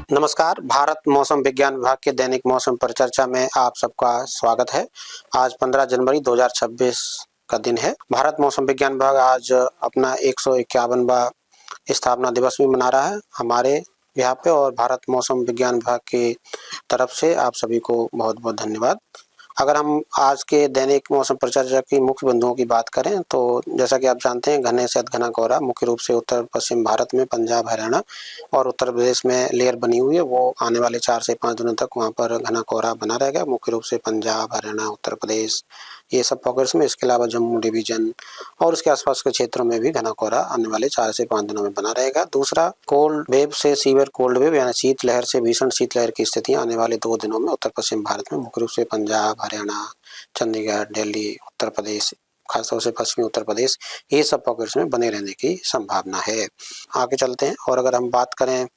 नमस्कार। भारत मौसम विज्ञान विभाग के दैनिक मौसम परिचर्चा में आप सबका स्वागत है। आज 15 जनवरी 2026 का दिन है। भारत मौसम विज्ञान विभाग आज अपना 151वां स्थापना दिवस भी मना रहा है हमारे यहाँ पे, और भारत मौसम विज्ञान विभाग की तरफ से आप सभी को बहुत बहुत धन्यवाद। अगर हम आज के दैनिक मौसम परिचर्चा की मुख्य बिंदुओं की बात करें तो जैसा कि आप जानते हैं, घने से घना कोहरा मुख्य रूप से उत्तर पश्चिम भारत में पंजाब, हरियाणा और उत्तर प्रदेश में लेयर बनी हुई है। वो आने वाले 4 से 5 दिनों तक वहाँ पर घना कोहरा बना रहेगा, मुख्य रूप से पंजाब, हरियाणा, उत्तर प्रदेश, ये सब पॉकेट्स में। इसके अलावा जम्मू डिवीजन और उसके आसपास के क्षेत्रों में भी घना कोहरा आने वाले 4 से 5 दिनों में बना रहेगा। दूसरा, कोल्ड वेव से सीवियर कोल्ड वेव यानी शीतलहर से भीषण शीतलहर की स्थितियां आने वाले 2 दिनों में उत्तर पश्चिम भारत में मुख्य रूप से पंजाब, हरियाणा, चंडीगढ़, दिल्ली, उत्तर प्रदेश, खासतौर से पश्चिमी उत्तर प्रदेश, ये सब पॉकेट्स में बने रहने की संभावना है। आगे चलते हैं, और अगर हम बात करें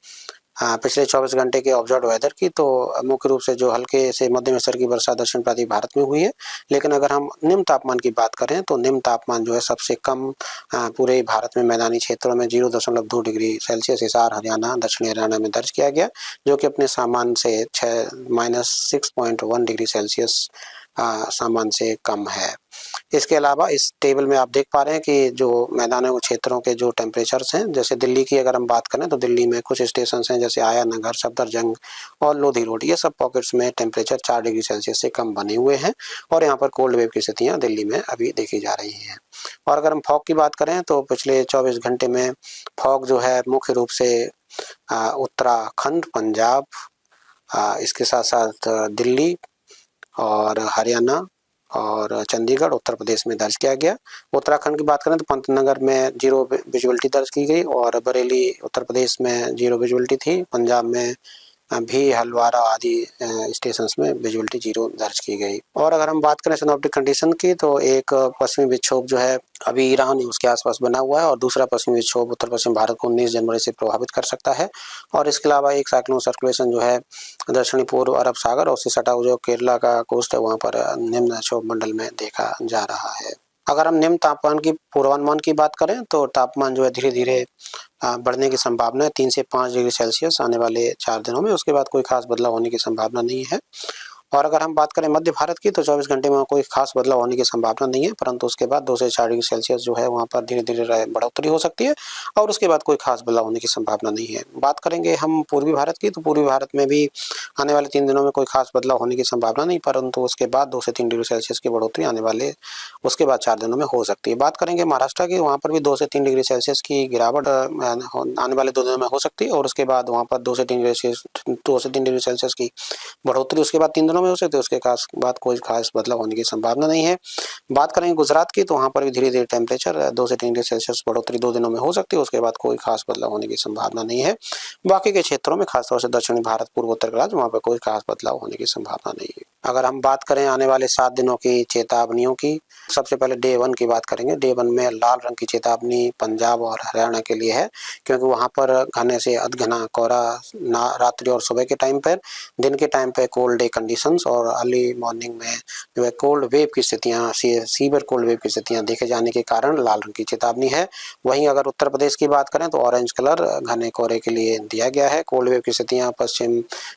पिछले 24 घंटे के ऑब्जर्व वेदर की, तो मुख्य रूप से जो हल्के से मध्यम स्तर की वर्षा दक्षिण प्रांतीय भारत में हुई है। लेकिन अगर हम निम्न तापमान की बात करें तो निम्न तापमान जो है सबसे कम पूरे भारत में मैदानी क्षेत्रों में 0.2 डिग्री सेल्सियस हिसार, हरियाणा, दक्षिणी हरियाणा में दर्ज किया गया, जो कि अपने सामान्य से -6.1 डिग्री सेल्सियस सामान्य से कम है। इसके अलावा इस टेबल में आप देख पा रहे हैं कि जो मैदानी क्षेत्रों के जो टेम्परेचर्स हैं, जैसे दिल्ली की अगर हम बात करें तो दिल्ली में कुछ स्टेशन हैं जैसे आया नगर, सफदरजंग और लोधी रोड, ये सब पॉकेट्स में टेम्परेचर 4 डिग्री सेल्सियस से कम बने हुए हैं, और यहाँ पर कोल्ड वेव की स्थितियाँ दिल्ली में अभी देखी जा रही हैं। और अगर हम फॉग की बात करें तो पिछले 24 घंटे में फॉग जो है मुख्य रूप से उत्तराखंड, पंजाब, इसके साथ साथ दिल्ली और हरियाणा और चंडीगढ़, उत्तर प्रदेश में दर्ज किया गया। उत्तराखंड की बात करें तो पंतनगर में 0 विजिबिलिटी दर्ज की गई, और बरेली उत्तर प्रदेश में 0 विजिबिलिटी थी। पंजाब में भी हलवारा आदि स्टेशंस में विजिबिलिटी 0 दर्ज की गई। और अगर हम बात करें सिनोप्टिक कंडीशन की, तो एक पश्चिमी विक्षोभ जो है अभी ईरान उसके आसपास बना हुआ है, और दूसरा पश्चिमी विक्षोभ उत्तर पश्चिम भारत को 19 जनवरी से प्रभावित कर सकता है। और इसके अलावा एक साइक्लोन सर्कुलेशन जो है दक्षिणी पूर्व अरब सागर और उससे सटा हुआ जो केरला का कोस्ट है, वहाँ पर निम्न क्षोभ मंडल में देखा जा रहा है। अगर हम निम्न तापमान की पूर्वानुमान की बात करें तो तापमान जो है धीरे धीरे बढ़ने की संभावना है 3 से 5 डिग्री सेल्सियस आने वाले 4 दिनों में। उसके बाद कोई खास बदलाव होने की संभावना नहीं है। और अगर हम बात करें मध्य भारत की, तो 24 घंटे में कोई खास बदलाव होने की संभावना नहीं है, परंतु उसके बाद 2 से 4 डिग्री सेल्सियस जो है वहाँ पर धीरे धीरे बढ़ोतरी हो सकती है, और उसके बाद कोई खास बदलाव होने की संभावना नहीं है। बात करेंगे हम पूर्वी भारत की, तो पूर्वी भारत में भी आने वाले 3 दिनों में कोई खास बदलाव होने की संभावना नहीं, परंतु उसके बाद 2 से 3 डिग्री सेल्सियस की बढ़ोतरी आने वाले उसके बाद 4 दिनों में हो सकती है। बात करेंगे महाराष्ट्र की, वहाँ पर भी 2 से 3 डिग्री सेल्सियस की गिरावट आने वाले 2 दिनों में हो सकती है, और उसके बाद वहाँ पर 2 से 3 डिग्री सेल्सियस की बढ़ोतरी उसके बाद 3 दिनों में हो सकती है। उसके बाद कोई खास बदलाव होने की संभावना नहीं है। बात करेंगे गुजरात की, तो वहाँ पर भी धीरे धीरे टेम्परेचर 2 से 3 डिग्री सेल्सियस बढ़ोतरी 2 दिनों में हो सकती है। उसके बाद कोई खास बदलाव होने की संभावना नहीं है। बाकी के क्षेत्रों में खासतौर से दक्षिणी भारत, पूर्वोत्तर का राज्य, वहाँ पर कोई खास बदलाव होने की संभावना नहीं है। अगर हम बात करें आने वाले 7 दिनों की चेतावनियों की, सबसे पहले डे 1 की बात करेंगे। डे 1 में लाल रंग की चेतावनी पंजाब और हरियाणा के लिए है, क्योंकि वहाँ पर घने से अधघना कोहरा रात्रि और सुबह के टाइम पर, दिन के टाइम पे कोल्ड डे कंडीशंस और अर्ली मॉर्निंग में जो है कोल्ड वेव की स्थितियाँ, सीवियर कोल्ड वेव की स्थितियाँ देखे जाने के कारण लाल रंग की चेतावनी है। वहीं अगर उत्तर प्रदेश की बात करें तो ऑरेंज कलर घने कोहरे के लिए दिया गया है। कोल्ड वेव की स्थितियाँ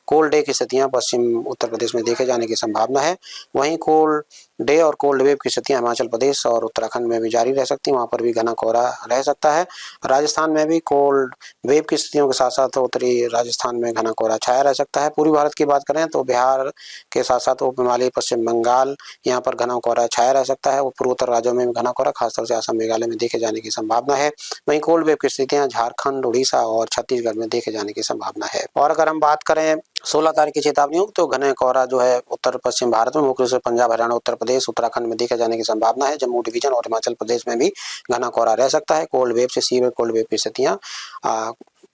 कोल्ड डे की स्थितियाँ पश्चिम उत्तर प्रदेश में देखे जाने की संभावना है। वहीं कोल्ड डे और कोल्ड वेव की स्थितियाँ हिमाचल प्रदेश और उत्तराखंड में भी जारी रह सकती हैं, वहाँ पर भी घना कोहरा रह सकता है। राजस्थान में भी कोल्ड वेव की स्थितियों के साथ साथ उत्तरी राजस्थान में घना कोहरा छाया रह सकता है। पूर्वी भारत की बात करें तो बिहार के साथ साथ उप हिमालय, पश्चिम बंगाल, यहाँ पर घना कोहरा छाया रह सकता है। पूर्वोत्तर राज्यों में भी घना कोहरा खासतौर से असम, मेघालय में देखे जाने की संभावना है। वहीं कोल्ड वेव की स्थितियां झारखंड, उड़ीसा और छत्तीसगढ़ में देखे जाने की संभावना है। और अगर हम बात करें 16 तारीख की चेतावनियों, तो घने कोहरा जो है उत्तर पश्चिम भारत में मुख्य रूप से पंजाब, हरियाणा, उत्तर प्रदेश, उत्तराखंड में देखे जाने की संभावना है। जम्मू डिवीजन और हिमाचल प्रदेश में भी घना कोहरा रह सकता है। कोल्ड वेव से सीवियर कोल्ड वेव की स्थितियां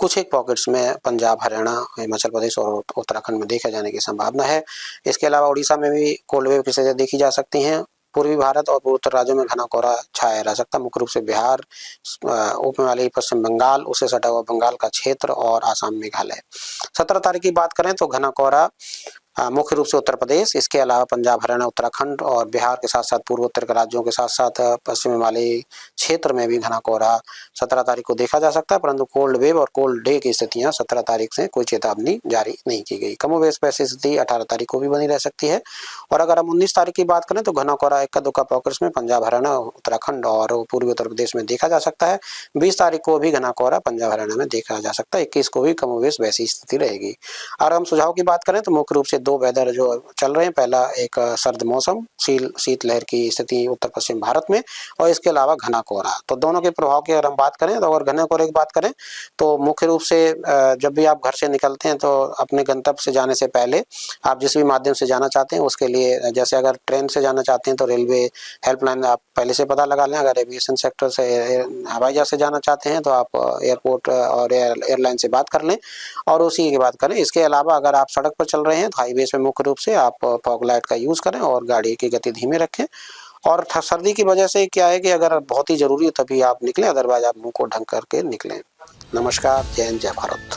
कुछ एक पॉकेट्स में पंजाब, हरियाणा, हिमाचल प्रदेश और उत्तराखंड में देखे जाने की संभावना है। इसके अलावा उड़ीसा में भी कोल्ड वेव की स्थितियां देखी जा सकती हैं। पूर्वी भारत और पूर्वोत्तर राज्यों में घना कोहरा छाया रह सकता है, मुख्य रूप से बिहार, उप हिमालयी पश्चिम बंगाल, उससे सटा हुआ बंगाल का क्षेत्र और आसाम, मेघालय। 17 तारीख की बात करें तो घना कोहरा मुख्य रूप से उत्तर प्रदेश, इसके अलावा पंजाब, हरियाणा, उत्तराखंड और बिहार के साथ साथ पूर्वोत्तर के राज्यों के साथ साथ पश्चिम हिमालयी क्षेत्र में भी घना कोहरा 17 तारीख को देखा जा सकता है, परंतु कोल्ड वेव और कोल्ड डे की स्थितियां 17 तारीख से कोई चेतावनी जारी नहीं की गई। कमोबेश वैसी स्थिति 18 तारीख को भी बनी रह सकती है। और अगर हम 19 तारीख की बात करें तो घना कोहरा इक्का दुक्का पॉकेट्स में पंजाब, हरियाणा, उत्तराखंड और पूर्वी उत्तर प्रदेश में देखा जा सकता है। 20 तारीख को भी घना कोहरा पंजाब, हरियाणा में देखा जा सकता है। 21 को भी कमोबेश वैसी स्थिति रहेगी। और हम सुझाव की बात करें तो मुख्य रूप से दो वेदर जो चल रहे हैं, पहला एक सर्द मौसम, शीतलहर की स्थिति उत्तर पश्चिम भारत में, और इसके अलावा घना कोहरा। तो दोनों के प्रभाव की अगर हम बात करें तो अगर घने कोहरे की बात करें तो मुख्य रूप से जब भी आप घर से निकलते हैं तो अपने गंतव्य से जाने से पहले आप जिस भी माध्यम से जाना चाहते हैं उसके लिए, जैसे अगर ट्रेन से जाना चाहते हैं तो रेलवे हेल्पलाइन आप पहले से पता लगा लें। अगर एविएशन सेक्टर से, हवाई जहाज से जाना चाहते हैं तो आप एयरपोर्ट और एयरलाइन से बात कर लें और उसी की बात करें। इसके अलावा अगर आप सड़क पर चल रहे हैं तो हाईवेज में मुख्य रूप से आप फॉग लाइट का यूज़ करें और गाड़ी की गति धीमे रखें। और सर्दी की वजह से क्या है कि अगर बहुत ही जरूरी हो तभी आप निकलें, अदरवाइज आप मुंह को ढक करके निकलें। नमस्कार, जय हिंद, जय भारत।